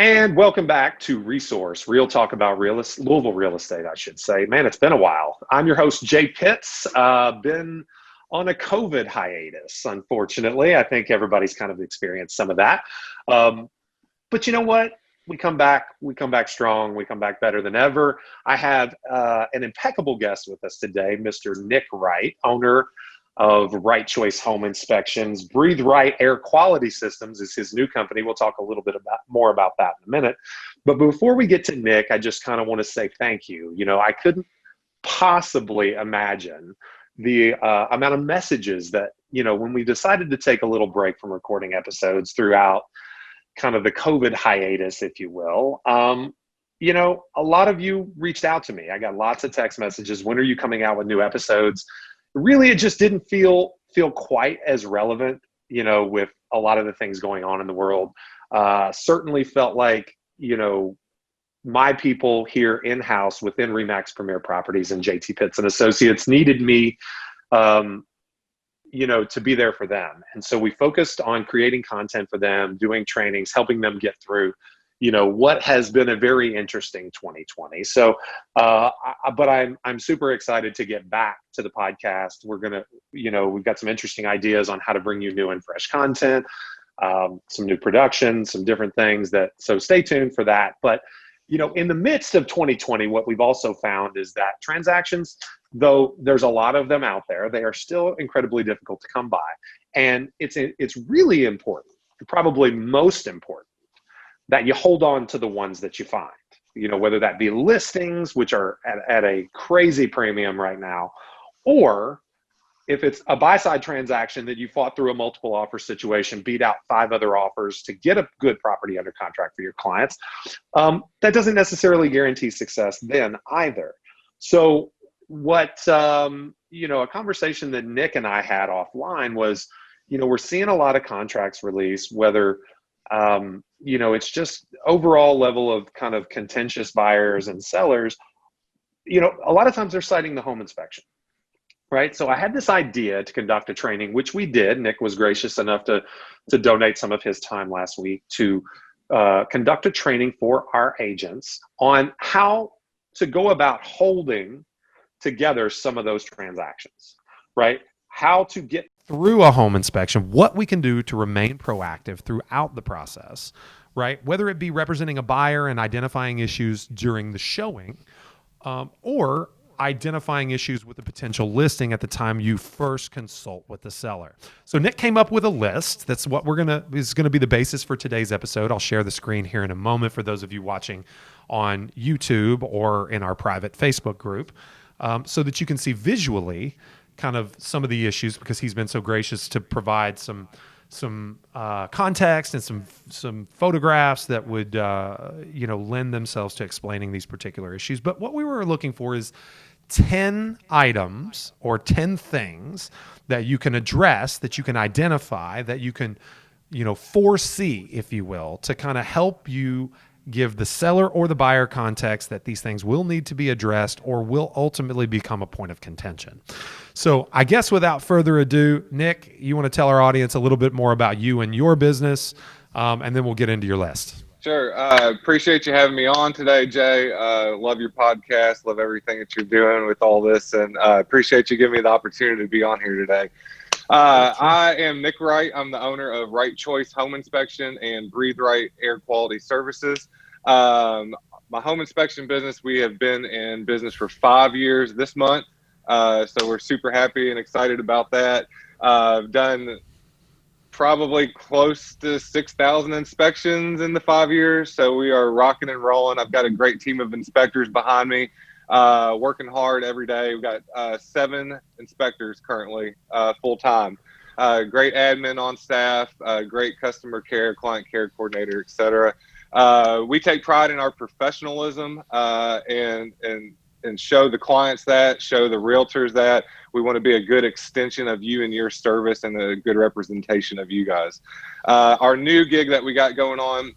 And welcome back to Resource, Real Talk about Louisville real estate, I should say. Man, it's been a while. I'm your host, Jay Pitts. Been on a COVID hiatus, unfortunately. I think everybody's kind of experienced some of that. But you know what? We come back strong. We come back better than ever. I have an impeccable guest with us today, Mr. Nick Wright, owner of Right Choice Home Inspections. BreatheWright Air Quality Systems is his new company. We'll talk a little bit more about that in a minute. But before we get to Nick, I just kind of want to say thank you. You know, I couldn't possibly imagine the amount of messages that, you know, when we decided to take a little break from recording episodes throughout kind of the COVID hiatus, if you will, you know, a lot of you reached out to me. I got lots of text messages. When are you coming out with new episodes? Really, it just didn't feel quite as relevant, you know, with a lot of the things going on in the world. Certainly felt like, you know, my people here in-house within RE/MAX Premier Properties and JT Pitts and Associates needed me, you know, to be there for them. And so we focused on creating content for them, doing trainings, helping them get through, you know, what has been a very interesting 2020. So, but I'm super excited to get back to the podcast. We're going to, you know, we've got some interesting ideas on how to bring you new and fresh content, some new production, some different things so stay tuned for that. But, you know, in the midst of 2020, what we've also found is that transactions, though there's a lot of them out there, they are still incredibly difficult to come by. And it's really important, probably most important, that you hold on to the ones that you find, you know, whether that be listings, which are at a crazy premium right now, or if it's a buy-side transaction that you fought through a multiple offer situation, beat out 5 other offers to get a good property under contract for your clients, that doesn't necessarily guarantee success then either. So what, you know, a conversation that Nick and I had offline was, you know, we're seeing a lot of contracts release, whether you know, it's just overall level of kind of contentious buyers and sellers. You know, a lot of times they're citing the home inspection, right? So I had this idea to conduct a training, which we did. Nick was gracious enough to donate some of his time last week to conduct a training for our agents on how to go about holding together some of those transactions, right? How to get through a home inspection, what we can do to remain proactive throughout the process, right? Whether it be representing a buyer and identifying issues during the showing, or identifying issues with the potential listing at the time you first consult with the seller. So Nick came up with a list. That's what is gonna be the basis for today's episode. I'll share the screen here in a moment for those of you watching on YouTube or in our private Facebook group, so that you can see visually kind of some of the issues, because he's been so gracious to provide some context and some photographs that would you know, lend themselves to explaining these particular issues. But what we were looking for is 10 items or 10 things that you can address, that you can identify, that you can, you know, foresee, if you will, to kind of help you give the seller or the buyer context that these things will need to be addressed or will ultimately become a point of contention. So I guess without further ado, Nick, you want to tell our audience a little bit more about you and your business, and then we'll get into your list. Sure. Appreciate you having me on today, Jay. Love your podcast. Love everything that you're doing with all this, and appreciate you giving me the opportunity to be on here today. I am Nick Wright. I'm the owner of Right Choice Home Inspection and BreatheWright Air Quality Services. My home inspection business, we have been in business for 5 years this month. So we're super happy and excited about that. I've done probably close to 6,000 inspections in the 5 years. So we are rocking and rolling. I've got a great team of inspectors behind me, working hard every day. We've got 7 inspectors currently full time. Great admin on staff, great customer care, client care coordinator, et cetera. We take pride in our professionalism and show the clients that, show the realtors that we want to be a good extension of you and your service and a good representation of you guys. Our new gig that we got going on,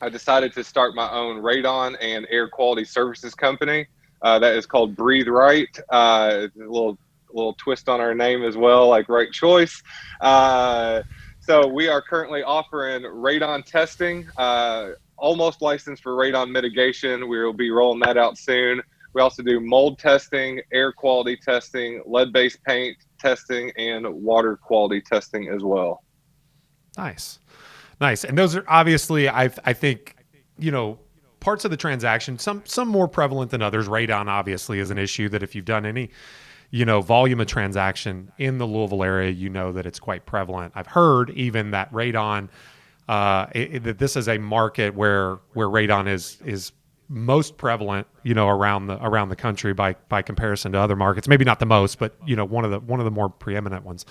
I decided to start my own radon and air quality services company. That is called BreatheWright. It's a little twist on our name as well, like Right Choice. So we are currently offering radon testing almost licensed for radon mitigation. We will be rolling that out soon. We also do mold testing, air quality testing, lead-based paint testing, and water quality testing as well. Nice. And those are obviously, I think, parts of the transaction, some more prevalent than others. Radon obviously is an issue that if you've done any, volume of transaction in the Louisville area, that it's quite prevalent. I've heard even that radon, that this is a market where radon is most prevalent, around the country by comparison to other markets. Maybe not the most, but one of the more preeminent ones.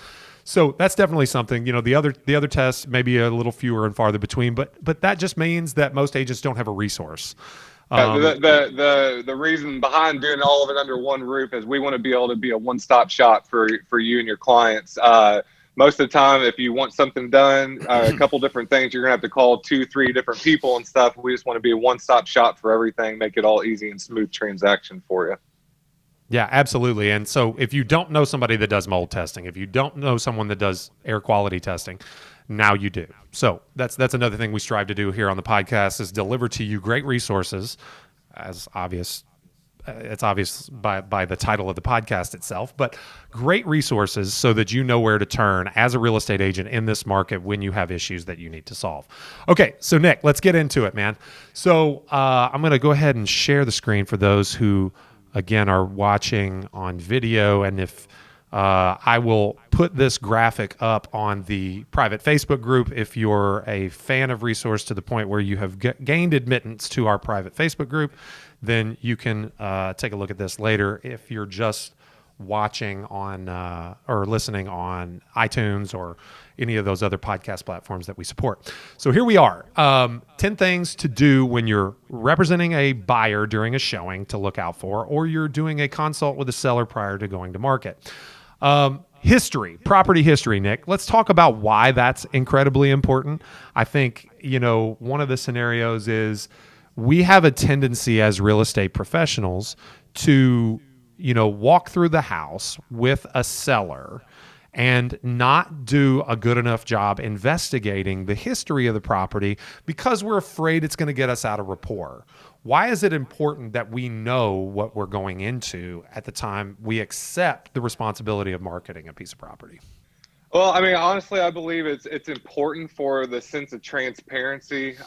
So that's definitely something. The other tests maybe a little fewer and farther between, but that just means that most agents don't have a resource. The reason behind doing all of it under one roof is we want to be able to be a one-stop shop for you and your clients. Most of the time, if you want something done, a couple different things, you're going to have to call 2-3 different people and stuff. We just want to be a one-stop shop for everything, make it all easy and smooth transaction for you. Yeah, absolutely. And so if you don't know somebody that does mold testing, if you don't know someone that does air quality testing, now you do. So that's another thing we strive to do here on the podcast is deliver to you great resources, as obvious. It's obvious by the title of the podcast itself, but great resources so that you know where to turn as a real estate agent in this market when you have issues that you need to solve. Okay, so Nick, let's get into it, man. So I'm going to go ahead and share the screen for those who, again, are watching on video, and if I will put this graphic up on the private Facebook group. If you're a fan of Resource to the point where you have gained admittance to our private Facebook group, then you can take a look at this later. If you're just watching on or listening on iTunes or any of those other podcast platforms that we support. So here we are. 10 things to do when you're representing a buyer during a showing to look out for, or you're doing a consult with a seller prior to going to market. Property history, Nick. Let's talk about why that's incredibly important. I think, one of the scenarios is we have a tendency as real estate professionals to, walk through the house with a seller and not do a good enough job investigating the history of the property because we're afraid it's going to get us out of rapport. Why is it important that we know what we're going into at the time we accept the responsibility of marketing a piece of property? Well, I mean, honestly, I believe it's important for the sense of transparency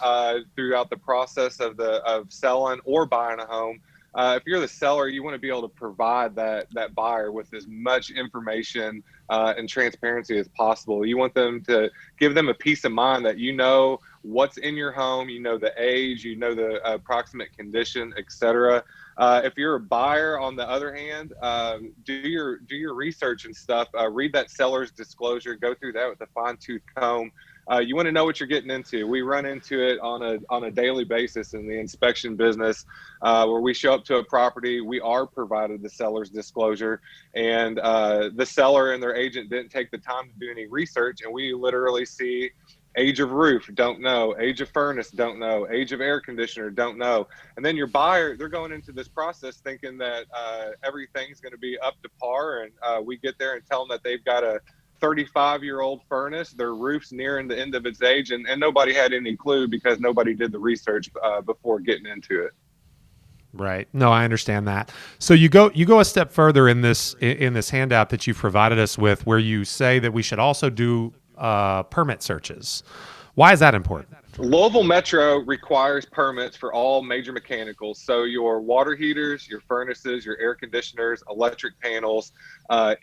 throughout the process of selling or buying a home. If you're the seller, you want to be able to provide that buyer with as much information and transparency as possible. You want them to give them a peace of mind that what's in your home, the age, the approximate condition, etc. If you're a buyer, on the other hand, do your research and stuff. Read that seller's disclosure. Go through that with a fine-tooth comb. You want to know what you're getting into. We run into it on a daily basis in the inspection business, where we show up to a property. We are provided the seller's disclosure, and the seller and their agent didn't take the time to do any research, and we literally see age of roof, don't know, age of furnace, don't know, age of air conditioner, don't know. And then your buyer, they're going into this process thinking that everything's going to be up to par, and we get there and tell them that they've got a 35-year-old furnace, their roof's nearing the end of its age, and nobody had any clue because nobody did the research before getting into it. Right. No, I understand that. So you go a step further in this handout that you've provided us with, where you say that we should also do permit searches. Why is that important? Louisville Metro requires permits for all major mechanicals. So your water heaters, your furnaces, your air conditioners, electric panels,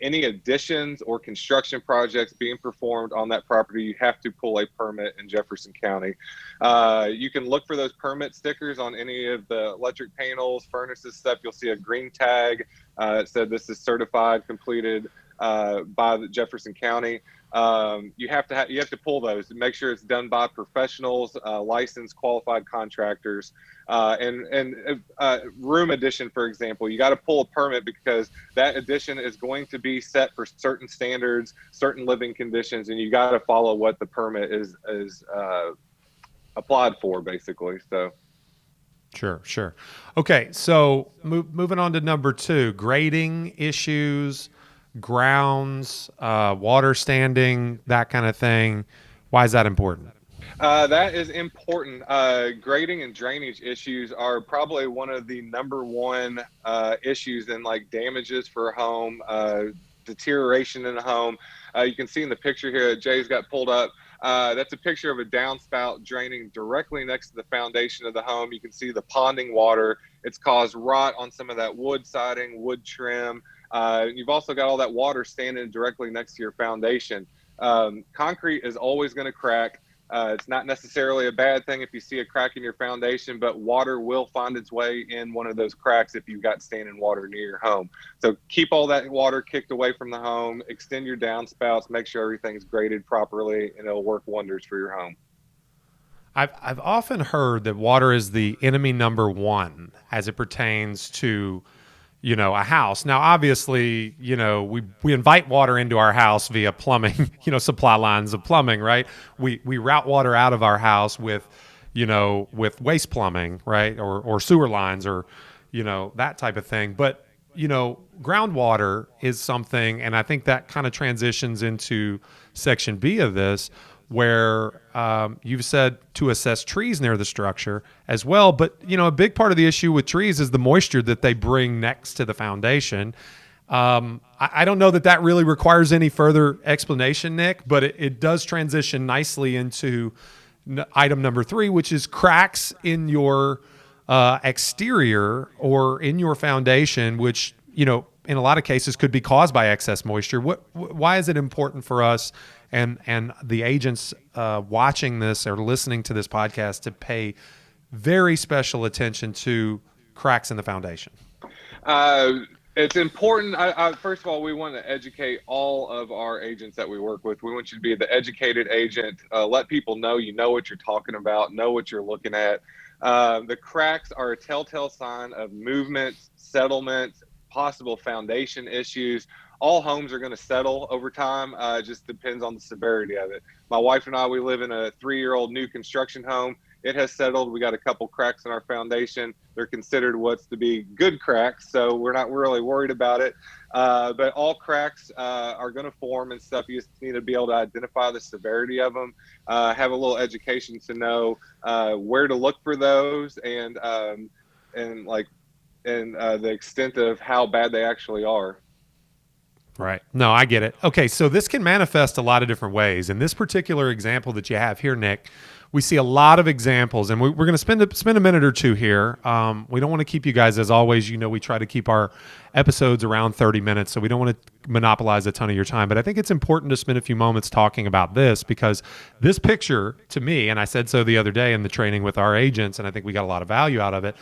any additions or construction projects being performed on that property, you have to pull a permit in Jefferson County. You can look for those permit stickers on any of the electric panels, furnaces, stuff. You'll see a green tag that said this is certified, completed by the Jefferson County. You have to pull those and make sure it's done by professionals, licensed, qualified contractors, and room addition, for example. You got to pull a permit because that addition is going to be set for certain standards, certain living conditions, and you got to follow what the permit is applied for, basically. So. Sure. Okay, so moving on to number 2, grading issues, grounds, water standing, that kind of thing. Why is that important? That is important. Grading and drainage issues are probably one of the number one issues in like damages for a home, deterioration in a home. You can see in the picture here that Jay's got pulled up. That's a picture of a downspout draining directly next to the foundation of the home. You can see the ponding water. It's caused rot on some of that wood siding, wood trim. You've also got all that water standing directly next to your foundation. Concrete is always going to crack. It's not necessarily a bad thing if you see a crack in your foundation, but water will find its way in one of those cracks if you've got standing water near your home. So keep all that water kicked away from the home, extend your downspouts, make sure everything's graded properly, and it'll work wonders for your home. I've often heard that water is the enemy number one as it pertains to, a house. Now, obviously, we invite water into our house via plumbing, supply lines of plumbing, right? We route water out of our house with waste plumbing, right? Or sewer lines or, that type of thing. But, groundwater is something, and I think that kind of transitions into section B of this, where you've said to assess trees near the structure as well. But, a big part of the issue with trees is the moisture that they bring next to the foundation. I don't know that really requires any further explanation, Nick, but it does transition nicely into item number 3, which is cracks in your exterior or in your foundation, which, in a lot of cases could be caused by excess moisture. Why is it important for us and the agents watching this or listening to this podcast to pay very special attention to cracks in the foundation? It's important. First of all, we want to educate all of our agents that we work with. We want you to be the educated agent. Let people know you know what you're talking about, know what you're looking at. The cracks are a telltale sign of movements, settlements, possible foundation issues. All homes are going to settle over time. Just depends on the severity of it. My wife and I, we live in a 3-year-old new construction home. It has settled. We got a couple cracks in our foundation. They're considered what's to be good cracks, so we're not really worried about it. But all cracks are going to form and stuff. You just need to be able to identify the severity of them, have a little education to know where to look for those, and the extent of how bad they actually are. Right. No, I get it. Okay, so this can manifest a lot of different ways. In this particular example that you have here, Nick, we see a lot of examples, and we're going to spend a minute or two here. We don't want to keep you guys, as always, we try to keep our episodes around 30 minutes, so we don't want to monopolize a ton of your time. But I think it's important to spend a few moments talking about this, because this picture, to me, and I said so the other day in the training with our agents, and I think we got a lot of value out of it,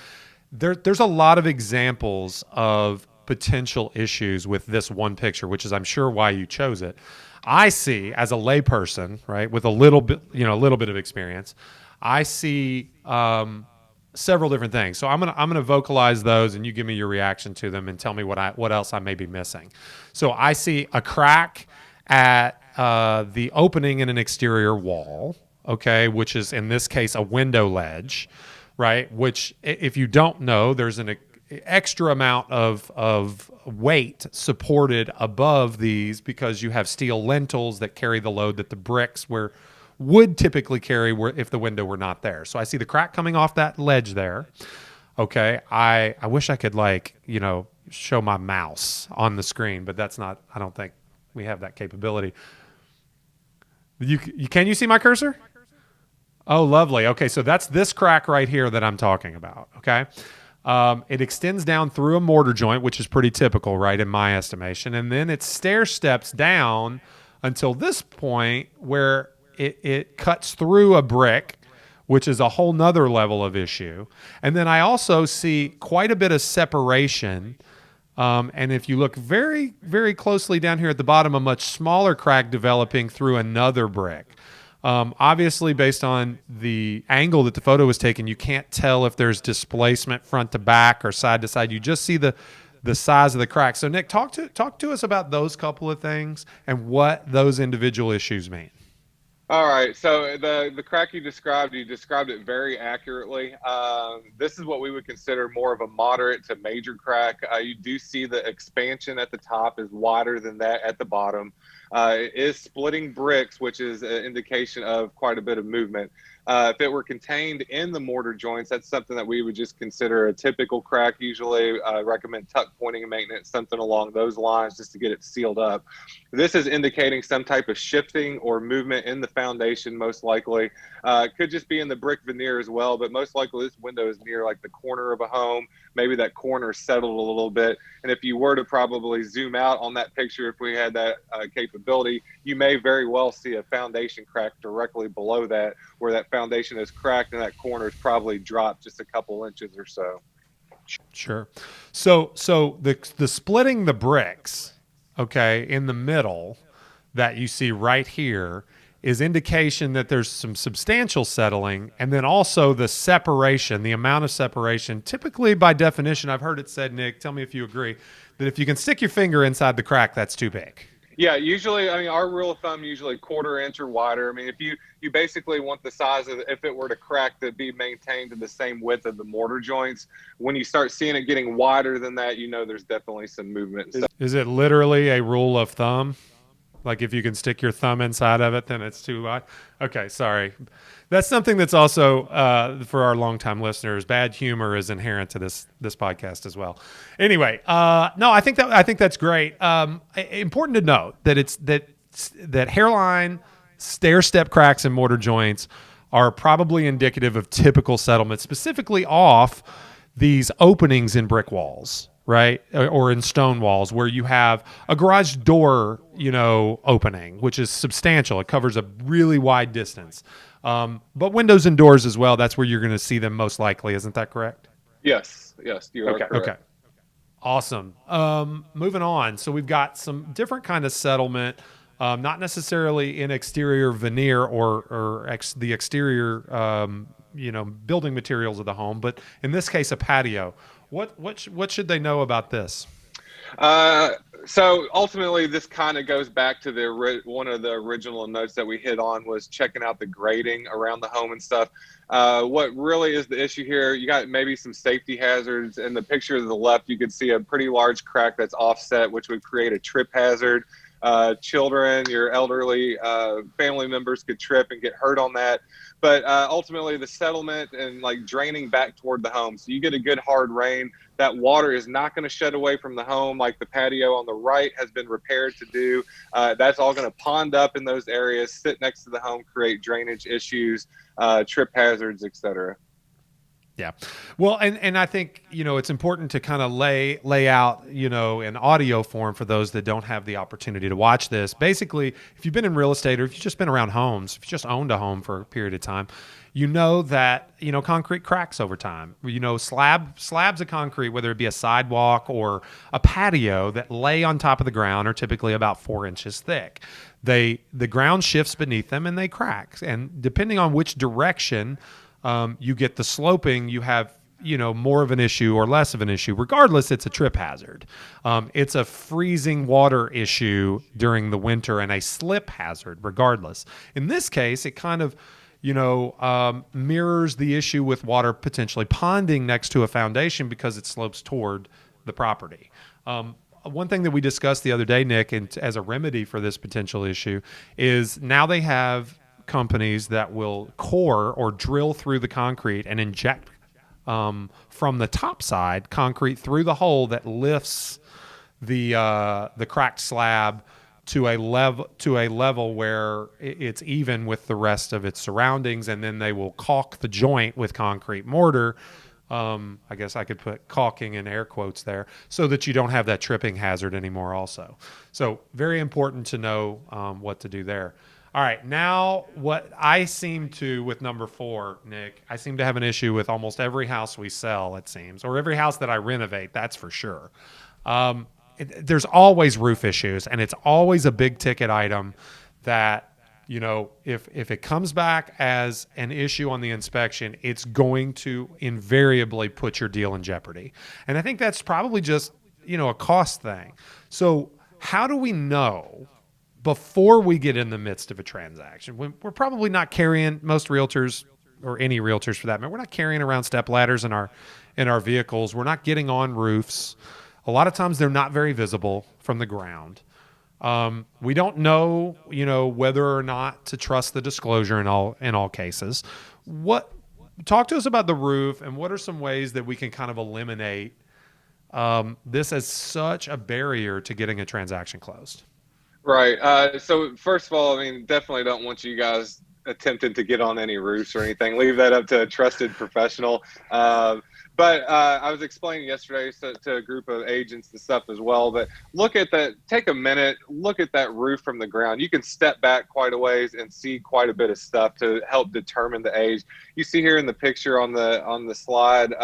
there's a lot of examples of potential issues with this one picture, which is, I'm sure, why you chose it. I see, as a layperson, right, with a little bit of experience, I see several different things. So I'm gonna vocalize those, and you give me your reaction to them, and tell me what else I may be missing. So I see a crack at the opening in an exterior wall, okay, which is in this case a window ledge, right? Which, if you don't know, there's an extra amount of weight supported above these, because you have steel lintels that carry the load that the bricks would typically carry if the window were not there. So I see the crack coming off that ledge there. Okay, I wish I could show my mouse on the screen, but that's not. I don't think we have that capability. Can you see my cursor? Oh, lovely. Okay, so that's this crack right here that I'm talking about. Okay. It extends down through a mortar joint, which is pretty typical, right, in my estimation. And then it stair steps down until this point where it cuts through a brick, which is a whole nother level of issue. And then I also see quite a bit of separation. And if you look very, very closely down here at the bottom, a much smaller crack developing through another brick. Obviously, based on the angle that the photo was taken, you can't tell if there's displacement front to back or side to side. You just see the size of the crack. So, Nick, talk to us about those couple of things and what those individual issues mean. All right. So the crack you described it very accurately. This is what we would consider more of a moderate to major crack. You do see the expansion at the top is wider than that at the bottom. Is splitting bricks, which is an indication of quite a bit of movement. If it were contained in the mortar joints, that's something that we would just consider a typical crack. Usually recommend tuck pointing and maintenance, something along those lines, just to get it sealed up. This is indicating some type of shifting or movement in the foundation, most likely. It could just be in the brick veneer as well, but most likely this window is near like the corner of a home. Maybe that corner settled a little bit. And if you were to probably zoom out on that picture, if we had that capability, you may very well see a foundation crack directly below that, where that foundation is cracked and that corner is probably dropped just a couple inches or so. Sure. So the splitting the bricks, okay, in the middle that you see right here is indication that there's some substantial settling, and then also the separation, the amount of separation. Typically, by definition, I've heard it said, Nick, tell me if you agree, that if you can stick your finger inside the crack, that's too big. Yeah, usually, I mean, our rule of thumb, usually 1/4 inch or wider. I mean, if you basically want the size of, if it were to crack, to be maintained to the same width of the mortar joints. When you start seeing it getting wider than that, you know there's definitely some movement. Is it literally a rule of thumb? Like if you can stick your thumb inside of it, then it's too wide? Okay, sorry. That's something that's also, for our longtime listeners, bad humor is inherent to this podcast as well. Anyway, no, I think that's great. Important to note that that hairline, stair-step cracks and mortar joints are probably indicative of typical settlement, specifically off these openings in brick walls, right? Or in stone walls, where you have a garage door, opening, which is substantial. It covers a really wide distance. But windows and doors as well, that's where you're going to see them most likely. Isn't that correct? Yes, you are correct. Okay. Awesome. Moving on. So we've got some different kind of settlement, not necessarily in exterior veneer or the exterior, building materials of the home, but in this case, a patio. What should they know about this? So ultimately, this kind of goes back to one of the original notes that we hit on, was checking out the grading around the home and stuff. What really is the issue here, you got maybe some safety hazards. In the picture to the left, you could see a pretty large crack that's offset, which would create a trip hazard. Children, your elderly family members could trip and get hurt on that. But ultimately, the settlement and like draining back toward the home. So you get a good hard rain, that water is not going to shed away from the home like the patio on the right has been repaired to do. That's all going to pond up in those areas, sit next to the home, create drainage issues, trip hazards, etc. Yeah. Well, and I think, it's important to kind of lay out, in audio form for those that don't have the opportunity to watch this. Basically, if you've been in real estate, or if you've just been around homes, if you just owned a home for a period of time, you know that, concrete cracks over time. Slabs of concrete, whether it be a sidewalk or a patio that lay on top of the ground, are typically about 4 inches thick. The ground shifts beneath them and they crack. And depending on which direction you get the sloping, you have, more of an issue or less of an issue. Regardless, it's a trip hazard. It's a freezing water issue during the winter and a slip hazard regardless. In this case, it kind of, mirrors the issue with water potentially ponding next to a foundation because it slopes toward the property. One thing that we discussed the other day, Nick, and as a remedy for this potential issue, is now they have companies that will core or drill through the concrete and inject from the top side concrete through the hole that lifts the cracked slab to a level where it's even with the rest of its surroundings, and then they will caulk the joint with concrete mortar. I guess I could put caulking in air quotes there, so that you don't have that tripping hazard anymore also. So very important to know what to do there. All right, now what I seem to, with number 4, Nick, I seem to have an issue with almost every house we sell, it seems, or every house that I renovate, that's for sure. There's always roof issues, and it's always a big ticket item that, if it comes back as an issue on the inspection, it's going to invariably put your deal in jeopardy. And I think that's probably just, a cost thing. So how do we know before we get in the midst of a transaction? We're probably not carrying, most realtors, or any realtors for that matter, we're not carrying around step ladders in our vehicles. We're not getting on roofs. A lot of times they're not very visible from the ground. We don't know, whether or not to trust the disclosure in all cases. Talk to us about the roof, and what are some ways that we can kind of eliminate this as such a barrier to getting a transaction closed? Right. So first of all, I mean, definitely don't want you guys attempting to get on any roofs or anything. Leave that up to a trusted professional. But I was explaining yesterday to a group of agents and stuff as well, that take a minute, look at that roof from the ground. You can step back quite a ways and see quite a bit of stuff to help determine the age. You see here in the picture on the slide,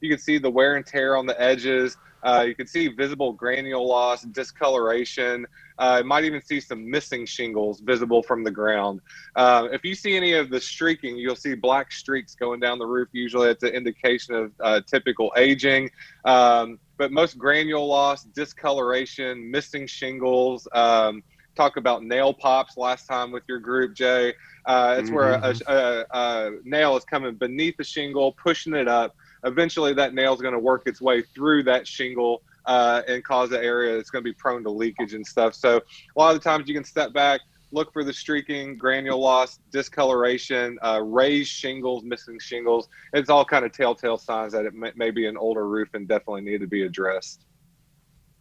you can see the wear and tear on the edges. You can see visible granule loss, discoloration. You might even see some missing shingles visible from the ground. If you see any of the streaking, you'll see black streaks going down the roof. Usually it's an indication of typical aging. But most granule loss, discoloration, missing shingles, talk about nail pops last time with your group, Jay. It's where a nail is coming beneath the shingle, pushing it up. Eventually that nail is going to work its way through that shingle and cause an area that's going to be prone to leakage and stuff. So a lot of the times you can step back, look for the streaking, granule loss, discoloration, raised shingles, missing shingles. It's all kind of telltale signs that it may be an older roof and definitely need to be addressed.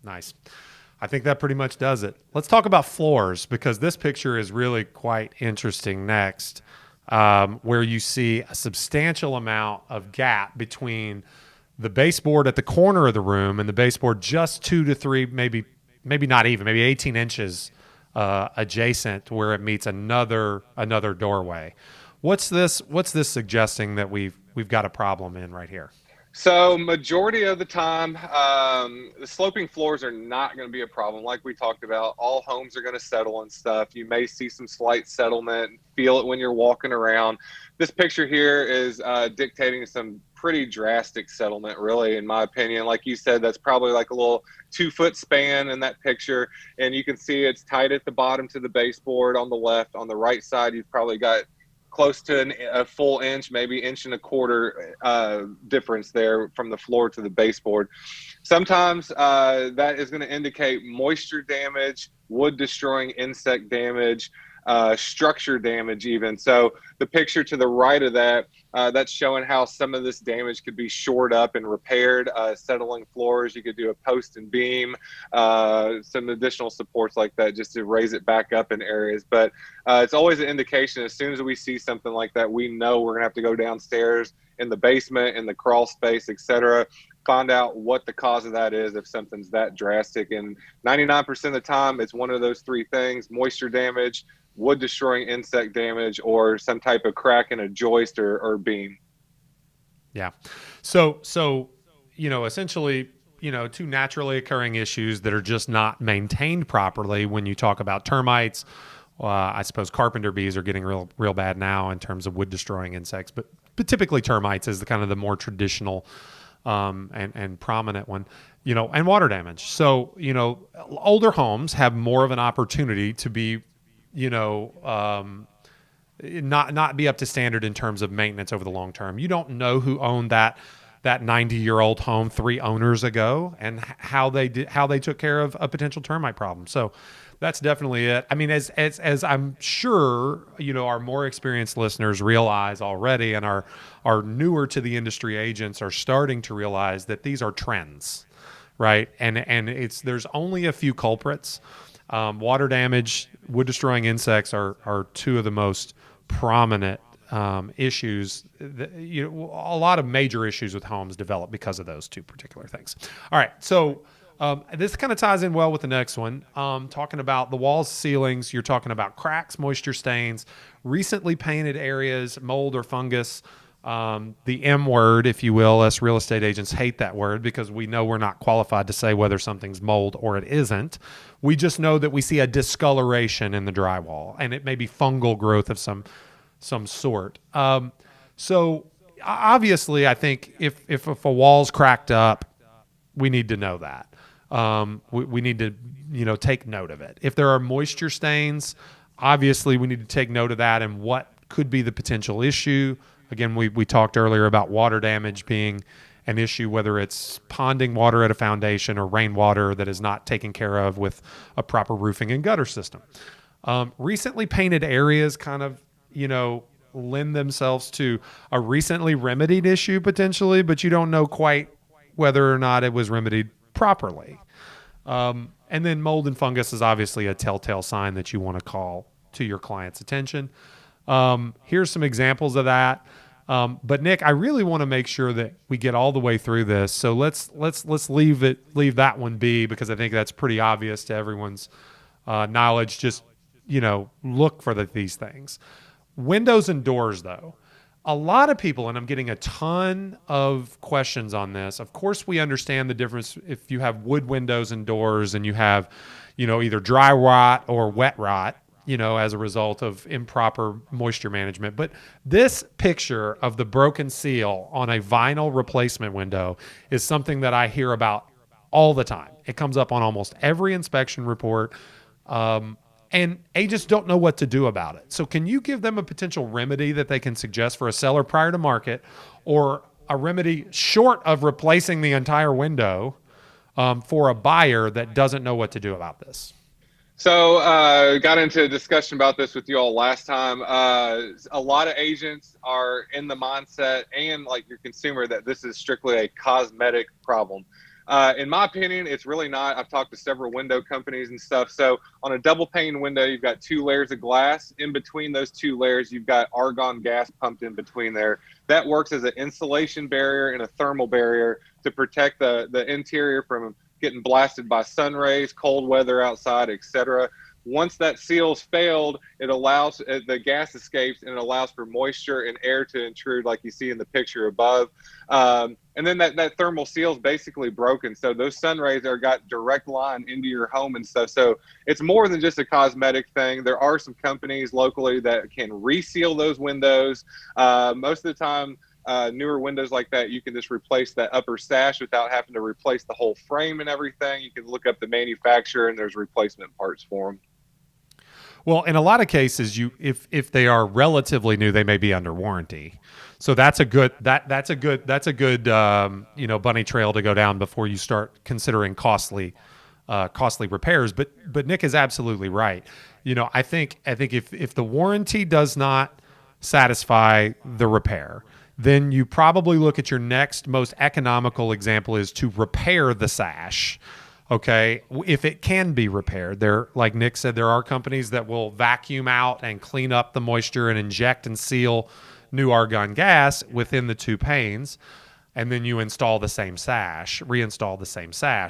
Nice. I think that pretty much does it. Let's talk about floors, because this picture is really quite interesting next. Where you see a substantial amount of gap between the baseboard at the corner of the room and the baseboard just 2 to 3, maybe not even, maybe 18 inches adjacent, where it meets another doorway. What's this suggesting that we've got a problem in right here? So majority of the time, the sloping floors are not going to be a problem. Like we talked about, all homes are going to settle and stuff. You may see some slight settlement, feel it when you're walking around. This picture here is dictating some pretty drastic settlement, really, in my opinion. Like you said, that's probably like a little 2-foot span in that picture. And you can see it's tight at the bottom to the baseboard on the left. On the right side, you've probably got close to a full inch, maybe 1.25 inch difference there from the floor to the baseboard. Sometimes that is going to indicate moisture damage, wood destroying insect damage, structure damage even. So the picture to the right of that, that's showing how some of this damage could be shored up and repaired. Settling floors, you could do a post and beam, some additional supports like that just to raise it back up in areas. But it's always an indication. As soon as we see something like that, we know we're gonna have to go downstairs in the basement, in the crawl space, etc., find out what the cause of that is if something's that drastic. And 99% of the time, it's one of those 3 things: moisture damage, wood destroying insect damage, or some type of crack in a joist or beam. Yeah. So essentially, 2 naturally occurring issues that are just not maintained properly. When you talk about termites, I suppose carpenter bees are getting real bad now in terms of wood destroying insects, but typically termites is the kind of the more traditional and prominent one, and water damage. So, older homes have more of an opportunity to be, not be up to standard in terms of maintenance over the long term. You don't know who owned that 90-year-old home 3 owners ago and how they took care of a potential termite problem. So that's definitely it. I mean, as I'm sure, our more experienced listeners realize already, and our newer to the industry agents are starting to realize that these are trends, right? And there's only a few culprits. Water damage, wood destroying insects are 2 of the most prominent issues. A lot of major issues with homes develop because of those 2 particular things. All right, so this kind of ties in well with the next one. Talking about the walls, ceilings, you're talking about cracks, moisture stains, recently painted areas, mold or fungus. The M word, if you will. Us real estate agents hate that word because we know we're not qualified to say whether something's mold or it isn't. We just know that we see a discoloration in the drywall, and it may be fungal growth of some sort. So obviously, I think if a wall's cracked up, we need to know that. We need to take note of it. If there are moisture stains, obviously we need to take note of that and what could be the potential issue. Again, we talked earlier about water damage being an issue, whether it's ponding water at a foundation or rainwater that is not taken care of with a proper roofing and gutter system. Recently painted areas kind of, lend themselves to a recently remedied issue potentially, but you don't know quite whether or not it was remedied properly. And then mold and fungus is obviously a telltale sign that you want to call to your client's attention. Here's some examples of that. But Nick, I really want to make sure that we get all the way through this. So let's leave that one be, because I think that's pretty obvious to everyone's knowledge. Just, look for these things. Windows and doors, though. A lot of people, and I'm getting a ton of questions on this. Of course, we understand the difference if you have wood windows and doors and you have, either dry rot or wet rot, as a result of improper moisture management. But this picture of the broken seal on a vinyl replacement window is something that I hear about all the time. It comes up on almost every inspection report. And agents don't know what to do about it. So can you give them a potential remedy that they can suggest for a seller prior to market, or a remedy short of replacing the entire window for a buyer that doesn't know what to do about this? So got into a discussion about this with you all last time. A lot of agents are in the mindset, and like your consumer, that this is strictly a cosmetic problem. In my opinion, it's really not. I've talked to several window companies and stuff. So on a double pane window, you've got 2 layers of glass. In between those 2 layers, you've got argon gas pumped in between there. That works as an insulation barrier and a thermal barrier to protect the interior from getting blasted by sun rays, cold weather outside, etc. Once that seal's failed, it allows the gas escapes, and it allows for moisture and air to intrude, like you see in the picture above. And then that thermal seal is basically broken. So those sun rays are got direct line into your home and stuff. So it's more than just a cosmetic thing. There are some companies locally that can reseal those windows. Most of the time, newer windows like that, you can just replace that upper sash without having to replace the whole frame and everything. You can look up the manufacturer, and there's replacement parts for them. Well, in a lot of cases, if they are relatively new, they may be under warranty. So that's a good bunny trail to go down before you start considering costly repairs. But Nick is absolutely right. I think if the warranty does not satisfy the repair, then you probably look at your next most economical example is to repair the sash. Okay, if it can be repaired. Like Nick said, there are companies that will vacuum out and clean up the moisture and inject and seal new argon gas within the 2 panes, and then you reinstall the same sash.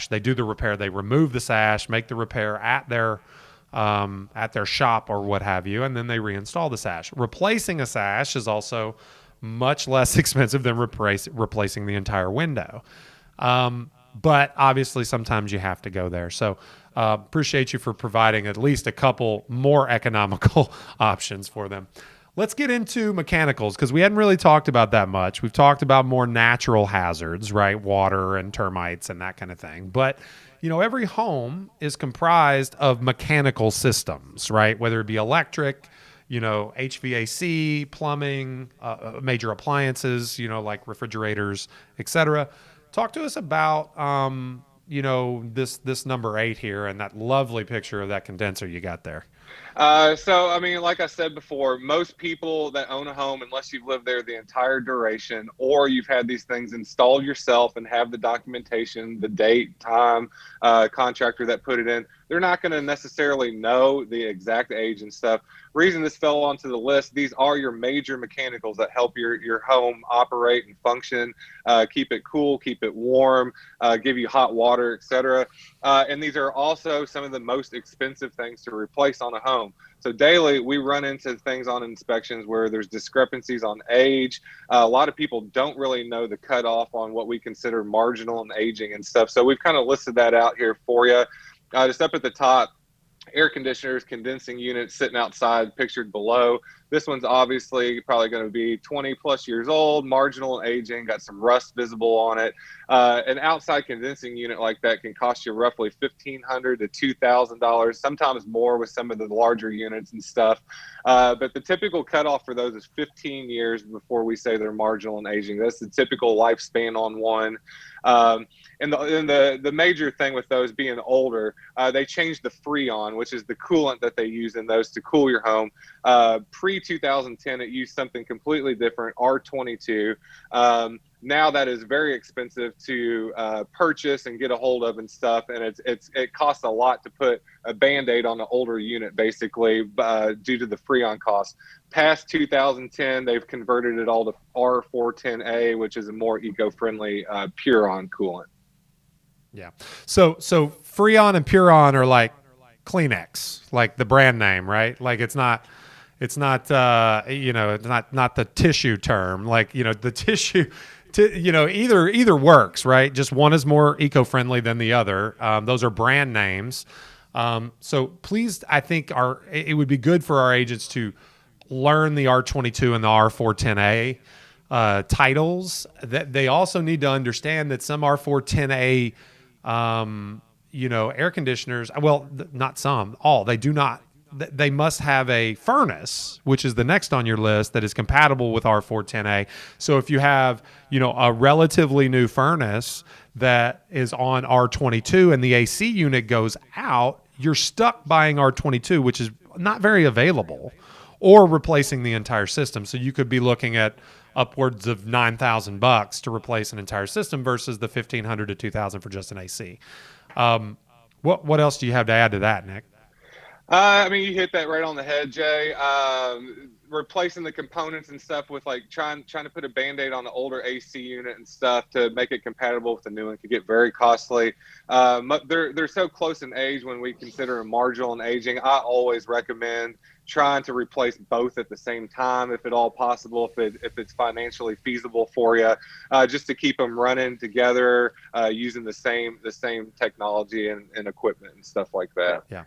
They do the repair. They remove the sash, make the repair at their shop or what have you, and then they reinstall the sash. Replacing a sash is also much less expensive than replacing the entire window. But obviously sometimes you have to go there. So appreciate you for providing at least a couple more economical options for them. Let's get into mechanicals, because we hadn't really talked about that much. We've talked about more natural hazards, right? Water and termites and that kind of thing. But, every home is comprised of mechanical systems, right? Whether it be electric, HVAC, plumbing, major appliances, like refrigerators, etc. Talk to us about, this number 8 here and that lovely picture of that condenser you got there. Like I said before, most people that own a home, unless you've lived there the entire duration, or you've had these things installed yourself and have the documentation, the date, time, contractor that put it in, they're not going to necessarily know the exact age and stuff. Reason this fell onto the list, these are your major mechanicals that help your home operate and function, keep it cool, keep it warm, give you hot water, etc. And these are also some of the most expensive things to replace on a home. So daily, we run into things on inspections where there's discrepancies on age. A lot of people don't really know the cutoff on what we consider marginal and aging and stuff. So we've kind of listed that out here for you. Just up at the top, air conditioners, condensing units sitting outside, pictured below. This one's obviously probably going to be 20 plus years old, marginal aging, got some rust visible on it. An outside condensing unit like that can cost you roughly $1,500 to $2,000, sometimes more with some of the larger units and stuff. But the typical cutoff for those is 15 years before we say they're marginal and aging. That's the typical lifespan on one. And the major thing with those being older, they changed the Freon, which is the coolant that they use in those to cool your home. Pre-2010, it used something completely different, R22. Now that is very expensive to purchase and get a hold of and stuff, and it costs a lot to put a Band-Aid on an older unit, basically, due to the Freon cost. Past 2010, they've converted it all to R410A, which is a more eco-friendly Puron coolant. Yeah. So Freon and Puron are like Kleenex, like the brand name, right? Like it's not it's not the tissue term, like, the tissue. Either works, right? Just one is more eco-friendly than the other. Those are brand names. So please, I think it would be good for our agents to learn the R22 and the R410A titles. That they also need to understand that some R410A, air conditioners. Well, not some, all. They do not. They must have a furnace, which is the next on your list, that is compatible with R410A. So if you have, a relatively new furnace that is on R22 and the AC unit goes out, you're stuck buying R22, which is not very available, or replacing the entire system. So you could be looking at upwards of $9,000 to replace an entire system versus the $1,500 to $2,000 for just an AC. What else do you have to add to that, Nick? You hit that right on the head, Jay. Replacing the components and stuff with trying to put a Band-Aid on the older AC unit and stuff to make it compatible with the new one could get very costly. They're so close in age when we consider them marginal and aging. I always recommend trying to replace both at the same time, if at all possible, if it's financially feasible for you, just to keep them running together, using the same technology and equipment and stuff like that. Yeah.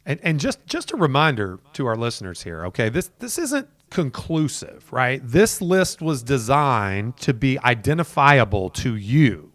And just a reminder to our listeners here, okay, this isn't conclusive, right? This list was designed to be identifiable to you.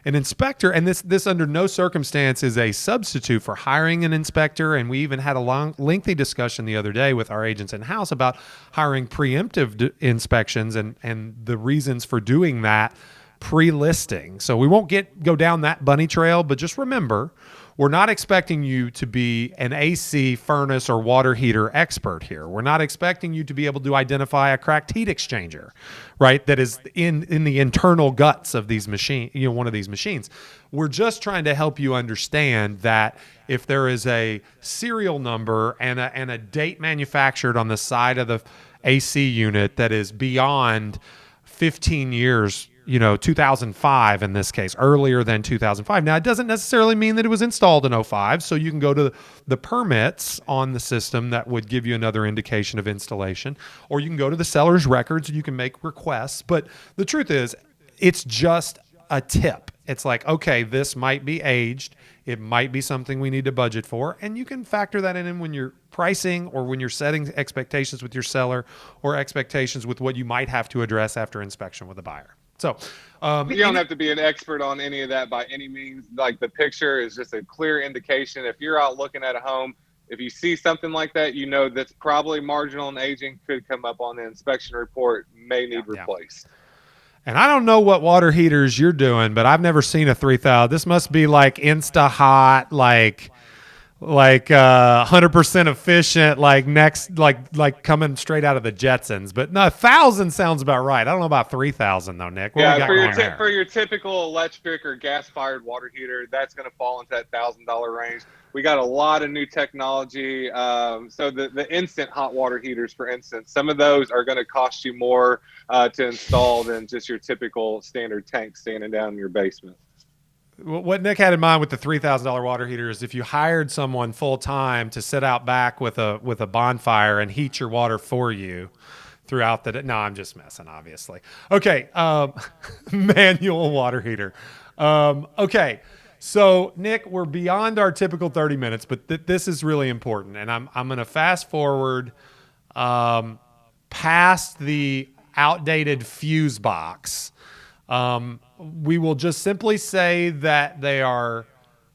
An inspector, and this under no circumstance is a substitute for hiring an inspector, and we even had a lengthy discussion the other day with our agents in-house about hiring preemptive inspections and the reasons for doing that pre-listing. So we won't go down that bunny trail, but just remember, we're not expecting you to be an AC, furnace, or water heater expert here. We're not expecting you to be able to identify a cracked heat exchanger, right? That is in the internal guts of these one of these machines. We're just trying to help you understand that if there is a serial number and a date manufactured on the side of the AC unit that is beyond 15 years, 2005 in this case, earlier than 2005. Now, it doesn't necessarily mean that it was installed in 2005, so you can go to the permits on the system that would give you another indication of installation, or you can go to the seller's records and you can make requests. But the truth is, it's just a tip. It's like, okay, this might be aged. It might be something we need to budget for, and you can factor that in when you're pricing or when you're setting expectations with your seller or expectations with what you might have to address after inspection with a buyer. So you don't have to be an expert on any of that by any means. Like, the picture is just a clear indication. If you're out looking at a home, if you see something like that, that's probably marginal and aging, could come up on the inspection report, may need replaced. And I don't know what water heaters you're doing, but I've never seen a 3000. This must be like Insta Hot, like 100% efficient, like coming straight out of the Jetsons. But no, 1,000 sounds about right. I don't know about 3,000 though, Nick. What for your typical electric or gas-fired water heater, that's going to fall into that $1,000 range. We got a lot of new technology. So the instant hot water heaters, for instance, some of those are going to cost you more to install than just your typical standard tank standing down in your basement. What Nick had in mind with the $3,000 water heater is if you hired someone full time to sit out back with a bonfire and heat your water for you throughout the day. No, I'm just messing, obviously. Okay, manual water heater. Okay, So Nick, we're beyond our typical 30 minutes, but this is really important, and I'm going to fast forward past the outdated fuse box. We will just simply say that they are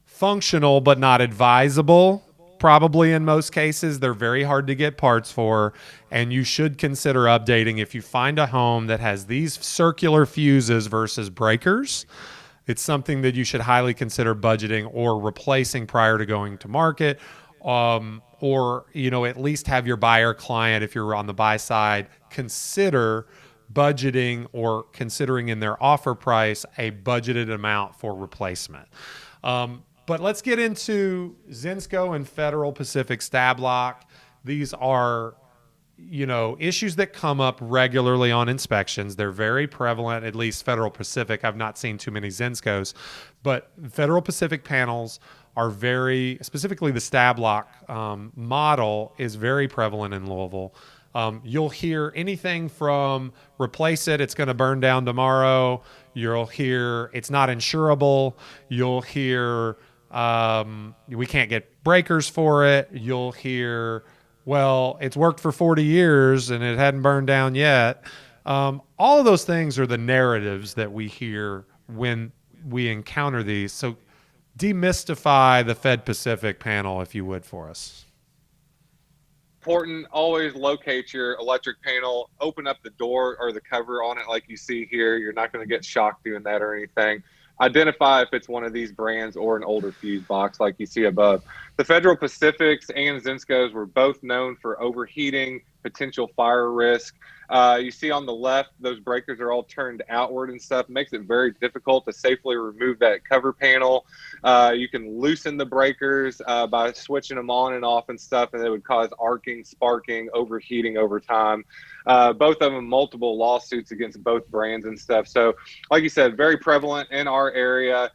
functional but not advisable. Probably in most cases, they're very hard to get parts for, and you should consider updating if you find a home that has these circular fuses versus breakers. It's something that you should highly consider budgeting or replacing prior to going to market, or at least have your buyer client, if you're on the buy side, consider budgeting or considering in their offer price a budgeted amount for replacement. But let's get into Zinsco and Federal Pacific Stab Lock. These are, issues that come up regularly on inspections. They're very prevalent, at least Federal Pacific. I've not seen too many Zinscos, but Federal Pacific panels are specifically the Stab Lock model is very prevalent in Louisville. You'll hear anything from replace it, it's going to burn down tomorrow. You'll hear it's not insurable. You'll hear we can't get breakers for it. You'll hear, well, it's worked for 40 years and it hadn't burned down yet. All of those things are the narratives that we hear when we encounter these. So demystify the Fed Pacific panel, if you would, for us. Important, always locate your electric panel, open up the door or the cover on it like you see here. You're not going to get shocked doing that or anything. Identify if it's one of these brands or an older fuse box like you see above. The Federal Pacifics and Zinscos were both known for overheating, potential fire risk. You see on the left, those breakers are all turned outward and stuff. It makes it very difficult to safely remove that cover panel. You can loosen the breakers by switching them on and off and stuff, and it would cause arcing, sparking, overheating over time. Both of them, multiple lawsuits against both brands and stuff. So like you said, very prevalent in our area.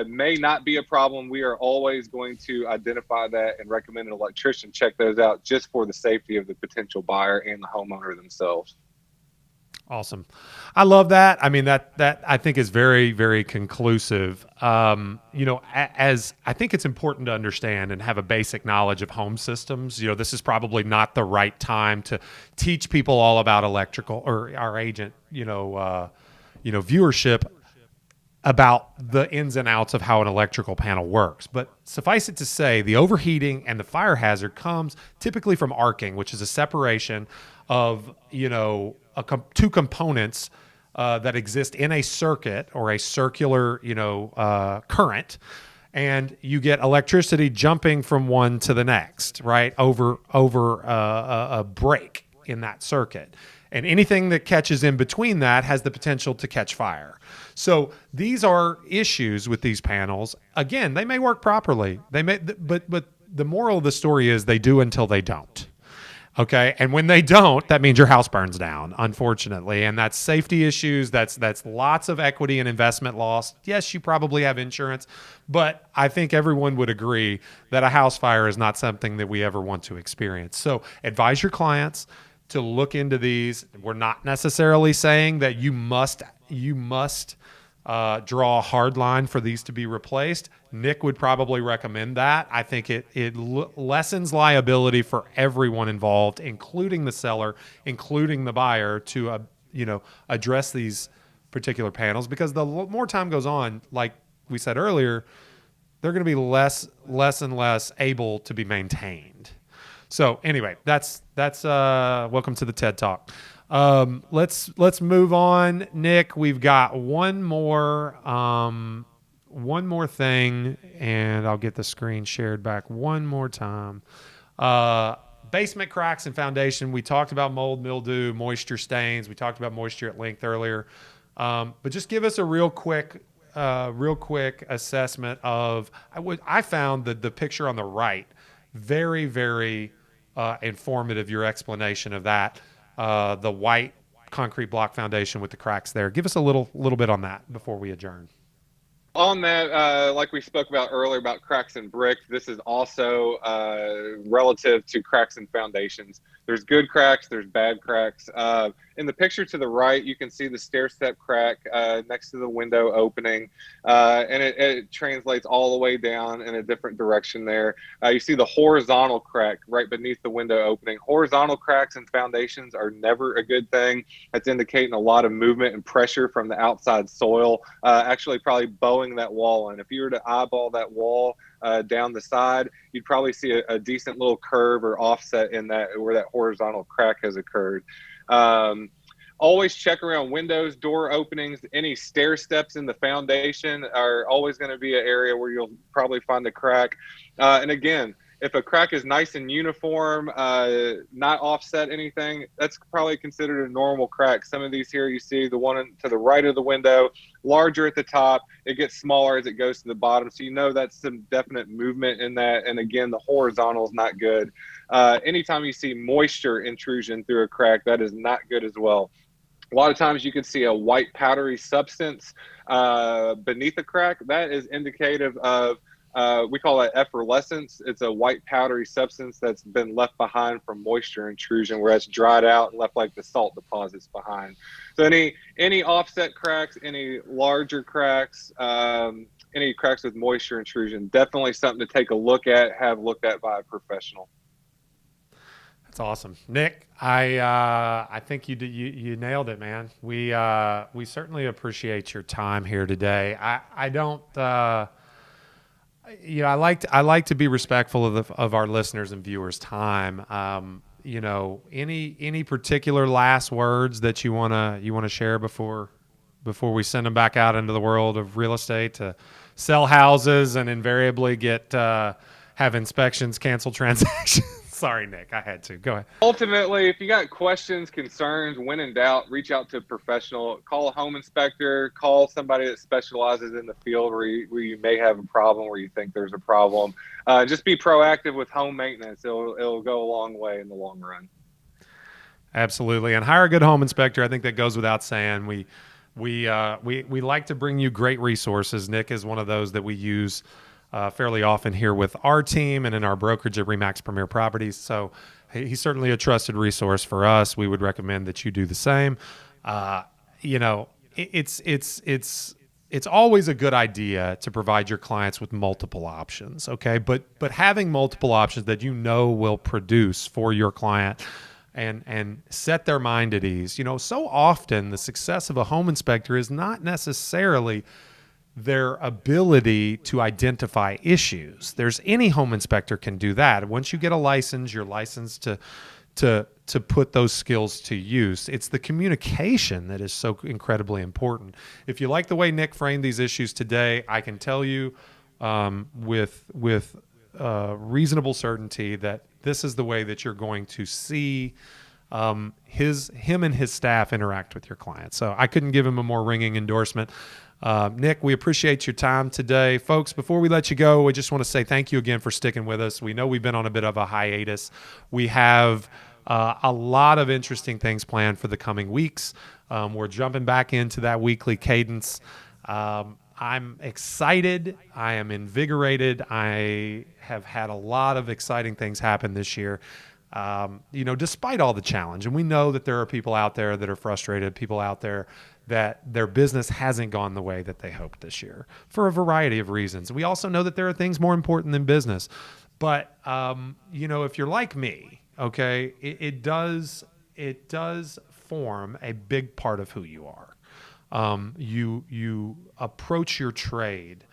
May not be a problem. We are always going to identify that and recommend an electrician check those out just for the safety of the potential buyer and the homeowner themselves. Awesome. I love that. I mean, that I think is very, very conclusive. As I think it's important to understand and have a basic knowledge of home systems. This is probably not the right time to teach people all about electrical, or our agent, viewership about the ins and outs of how an electrical panel works. But suffice it to say, the overheating and the fire hazard comes typically from arcing, which is a separation of, two components that exist in a circuit or a circular, current. And you get electricity jumping from one to the next, right? Over a break in that circuit. And anything that catches in between that has the potential to catch fire. So these are issues with these panels. Again, they may work properly. But the moral of the story is they do until they don't. Okay, and when they don't, that means your house burns down, unfortunately, and that's safety issues. That's lots of equity and investment loss. Yes, you probably have insurance, but I think everyone would agree that a house fire is not something that we ever want to experience. So advise your clients to look into these. We're not necessarily saying that you must draw a hard line for these to be replaced. Nick would probably recommend that. I think it lessens liability for everyone involved, including the seller, including the buyer, to address these particular panels, because the more time goes on, like we said earlier, they're going to be less and less able to be maintained. So anyway, that's welcome to the TED Talk. Let's move on, Nick. We've got one more thing, and I'll get the screen shared back one more time. Basement cracks and foundation. We talked about mold, mildew, moisture stains. We talked about moisture at length earlier. But just give us a real quick assessment of. I found the picture on the right very, very informative. Your explanation of that. The white concrete block foundation with the cracks there. Give us a little bit on that before we adjourn. On that, like we spoke about earlier about cracks in brick, this is also relative to cracks in foundations. There's good cracks, there's bad cracks. In the picture to the right, you can see the stair step crack next to the window opening, and it translates all the way down in a different direction there. You see the horizontal crack right beneath the window opening. Horizontal cracks in foundations are never a good thing. That's indicating a lot of movement and pressure from the outside soil, actually probably bowing that wall in. If you were to eyeball that wall down the side, you'd probably see a decent little curve or offset in that where that horizontal crack has occurred. Always check around windows, door openings. Any stair steps in the foundation are always going to be an area where you'll probably find a crack. And again, if a crack is nice and uniform, not offset anything, that's probably considered a normal crack. Some of these here, you see the one to the right of the window, larger at the top. It gets smaller as it goes to the bottom. So you know that's some definite movement in that. And again, the horizontal is not good. Anytime you see moisture intrusion through a crack, that is not good as well. A lot of times you could see a white powdery substance beneath a crack. That is indicative of we call that effervescence. It's a white powdery substance that's been left behind from moisture intrusion, where it's dried out and left like the salt deposits behind. So any offset cracks, any larger cracks, any cracks with moisture intrusion, definitely something to take a look at, have looked at by a professional. That's awesome, Nick. I think you nailed it, man. We certainly appreciate your time here today. I don't. I like to be respectful of our listeners and viewers' time. Any particular last words that you wanna share before we send them back out into the world of real estate to sell houses and invariably have inspections, cancel transactions? Sorry, Nick, I had to. Go ahead. Ultimately, if you got questions, concerns, when in doubt, reach out to a professional. Call a home inspector. Call somebody that specializes in the field where you may have a problem, where you think there's a problem. Just be proactive with home maintenance. It'll go a long way in the long run. Absolutely, and hire a good home inspector. I think that goes without saying. We like to bring you great resources. Nick is one of those that we use fairly often here with our team and in our brokerage at RE/MAX Premier Properties. So he's certainly a trusted resource for us. We would recommend that you do the same. It's always a good idea to provide your clients with multiple options, okay? But having multiple options that will produce for your client and set their mind at ease. So often the success of a home inspector is not necessarily their ability to identify issues. Any home inspector can do that. Once you get a license, you're licensed to put those skills to use. It's the communication that is so incredibly important. If you like the way Nick framed these issues today, I can tell you with reasonable certainty that this is the way that you're going to see him and his staff interact with your clients. So I couldn't give him a more ringing endorsement. Nick, we appreciate your time today. Folks, before we let you go, we just want to say thank you again for sticking with us. We know we've been on a bit of a hiatus. We have a lot of interesting things planned for the coming weeks. We're jumping back into that weekly cadence. I'm excited. I am invigorated. I have had a lot of exciting things happen this year. Despite all the challenge, and we know that there are people out there that are frustrated, people out there that their business hasn't gone the way that they hoped this year for a variety of reasons. We also know that there are things more important than business. But, if you're like me, okay, it does form a big part of who you are. You approach your trade,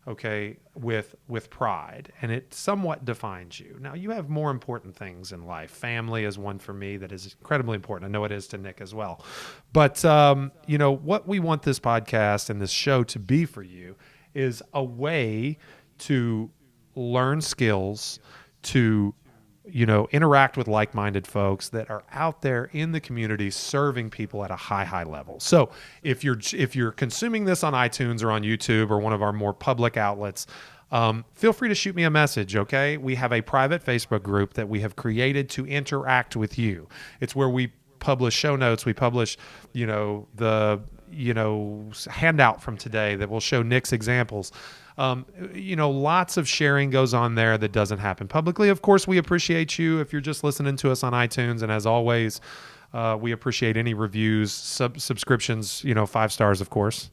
okay, with pride, and it somewhat defines you. Now, you have more important things in life. Family is one for me that is incredibly important. I know it is to Nick as well. But, what we want this podcast and this show to be for you is a way to learn skills, to interact with like-minded folks that are out there in the community serving people at a high level. So if you're consuming this on iTunes or on YouTube or one of our more public outlets, feel free to shoot me a message, okay? We have a private Facebook group that we have created to interact with you. It's where we publish show notes. We publish, the handout from today that will show Nick's examples. Lots of sharing goes on there that doesn't happen publicly. Of course, we appreciate you if you're just listening to us on iTunes. And as always, we appreciate any reviews, subscriptions, 5 stars, of course,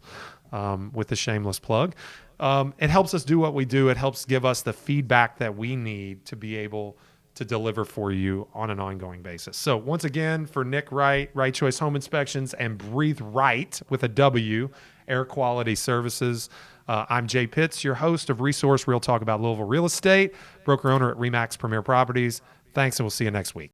with the shameless plug. It helps us do what we do. It helps give us the feedback that we need to be able to deliver for you on an ongoing basis. So once again, for Nick Wright, Right Choice Home Inspections, and BreatheWright with a W, Air Quality Services, I'm Jay Pitts, your host of Resource Real Talk about Louisville Real Estate, broker owner at RE/MAX Premier Properties. Thanks, and we'll see you next week.